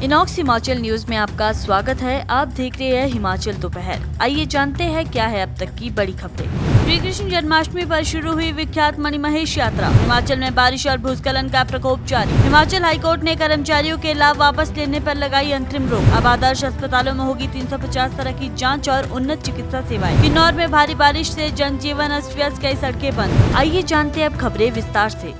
Inox Himachal news में आपका स्वागत है। आप देख रहे हैं हिमाचल दोपहर। आइए जानते हैं क्या है अब तक की बड़ी खबरें। श्री कृष्ण जन्माष्टमी पर शुरू हुई विख्यात मणिमहेश यात्रा। हिमाचल में बारिश और भूस्खलन का प्रकोप जारी। हिमाचल हाईकोर्ट ने कर्मचारियों के लाभ वापस लेने पर लगाई अंतरिम रोक। अब आदर्श अस्पतालों में होगी 350 तरह की जाँच और उन्नत चिकित्सा सेवाएं। किन्नौर में भारी बारिश से जनजीवन अस्त व्यस्त, कई सड़कें बंद। आइए जानते हैं अब खबरें विस्तार से।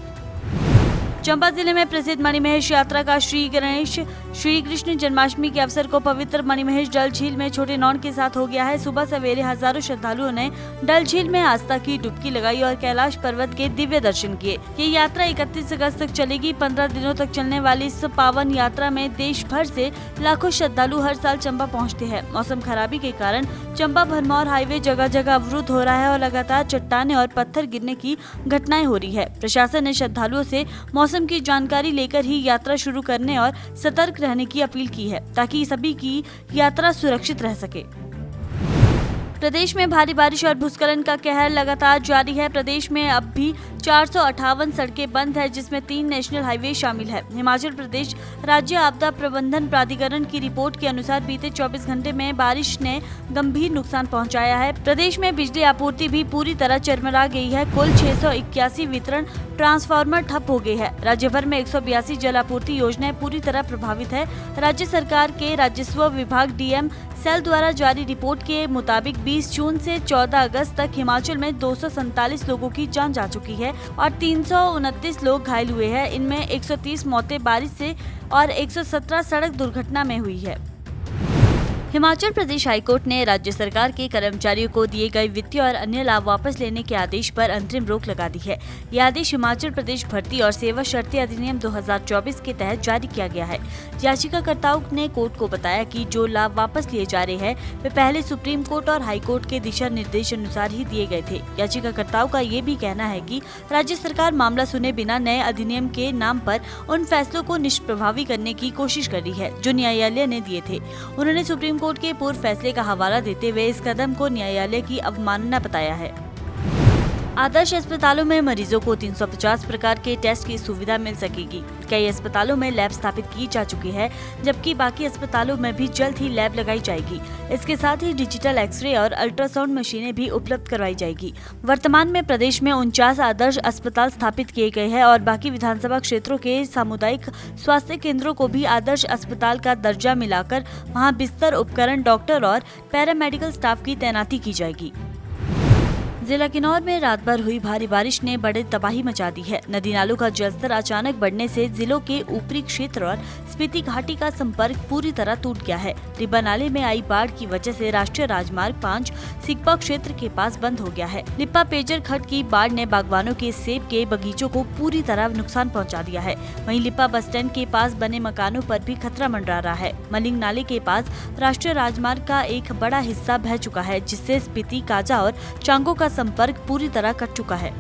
चंबा जिले में प्रसिद्ध मणिमहेश यात्रा का श्री कृष्ण जन्माष्टमी के अवसर को पवित्र मणिमहेश डल झील में छोटे नॉन के साथ हो गया है। सुबह सवेरे हजारों श्रद्धालुओं ने डल झील में आस्था की डुबकी लगाई और कैलाश पर्वत के दिव्य दर्शन किए। ये यात्रा 31 अगस्त तक चलेगी। 15 दिनों तक चलने वाली इस पावन यात्रा में देश भर से लाखों श्रद्धालु हर साल चंबा पहुँचते हैं। मौसम खराबी के कारण चंबा भरमौर हाईवे जगह जगह अवरुद्ध हो रहा है और लगातार चट्टाने और पत्थर गिरने की घटनाएं हो रही है। प्रशासन ने श्रद्धालुओं से मौसम की जानकारी लेकर ही यात्रा शुरू करने और सतर्क रहने की अपील की है, ताकि सभी की यात्रा सुरक्षित रह सके। प्रदेश में भारी बारिश और भूस्खलन का कहर लगातार जारी है। प्रदेश में अब भी 458 सड़कें बंद है, जिसमें 3 नेशनल हाईवे शामिल है। हिमाचल प्रदेश राज्य आपदा प्रबंधन प्राधिकरण की रिपोर्ट के अनुसार बीते 24 घंटे में बारिश ने गंभीर नुकसान पहुंचाया है। प्रदेश में बिजली आपूर्ति भी पूरी तरह चरमरा गई है। कुल 681 वितरण ट्रांसफार्मर ठप हो गए हैं। राज्य भर में 182 जल आपूर्ति योजनाएं पूरी तरह प्रभावित है। राज्य सरकार के राजस्व विभाग डीएम सेल द्वारा जारी रिपोर्ट के मुताबिक 20 जून से 14 अगस्त तक हिमाचल में 247 लोगों की जान जा चुकी है और 329 लोग घायल हुए हैं। इनमें 130 मौतें बारिश से और 117 सड़क दुर्घटना में हुई है। हिमाचल प्रदेश हाईकोर्ट ने राज्य सरकार के कर्मचारियों को दिए गए वित्तीय और अन्य लाभ वापस लेने के आदेश पर अंतरिम रोक लगा दी है। यह आदेश हिमाचल प्रदेश भर्ती और सेवा शर्तें अधिनियम 2024 के तहत जारी किया गया है। याचिकाकर्ताओं ने कोर्ट को बताया कि जो लाभ वापस लिए जा रहे हैं वे पहले सुप्रीम कोर्ट और हाईकोर्ट के दिशा निर्देश अनुसार ही दिए गए थे। याचिकाकर्ताओं का ये भी कहना है कि राज्य सरकार मामला सुने बिना नए अधिनियम के नाम पर उन फैसलों को निष्प्रभावी करने की कोशिश कर रही है जो न्यायालय ने दिए थे। उन्होंने सुप्रीम कोर्ट के पूर्व फैसले का हवाला देते हुए इस कदम को न्यायालय की अवमानना बताया है। आदर्श अस्पतालों में मरीजों को 350 प्रकार के टेस्ट की सुविधा मिल सकेगी। कई अस्पतालों में लैब स्थापित की जा चुकी है, जबकि बाकी अस्पतालों में भी जल्द ही लैब लगाई जाएगी। इसके साथ ही डिजिटल एक्सरे और अल्ट्रासाउंड मशीनें भी उपलब्ध करवाई जाएगी। वर्तमान में प्रदेश में 49 आदर्श अस्पताल स्थापित किए गए हैं और बाकी विधानसभा क्षेत्रों के सामुदायिक स्वास्थ्य केंद्रों को भी आदर्श अस्पताल का दर्जा मिलाकर वहाँ बिस्तर, उपकरण, डॉक्टर और पैरामेडिकल स्टाफ की तैनाती की जाएगी। जिला किन्नौर में रात भर हुई भारी बारिश ने बड़ी तबाही मचा दी है। नदी नालों का जलस्तर अचानक बढ़ने से जिलों के ऊपरी क्षेत्र और स्पीति घाटी का संपर्क पूरी तरह टूट गया है। रिब्बा नाले में आई बाढ़ की वजह से राष्ट्रीय राजमार्ग 5 सिकपा क्षेत्र के पास बंद हो गया है। लिप्पा पेजर खड्ड की बाढ़ ने बागवानों के सेब के बगीचों को पूरी तरह नुकसान पहुँचा दिया है। वहीं लिप्पा बस स्टैंड के पास बने मकानों पर भी खतरा मंडरा रहा है। मलिंग नाले के पास राष्ट्रीय राजमार्ग का एक बड़ा हिस्सा बह चुका है, जिससे स्पीति, काजा और चांगो का संपर्क पूरी तरह कट चुका है।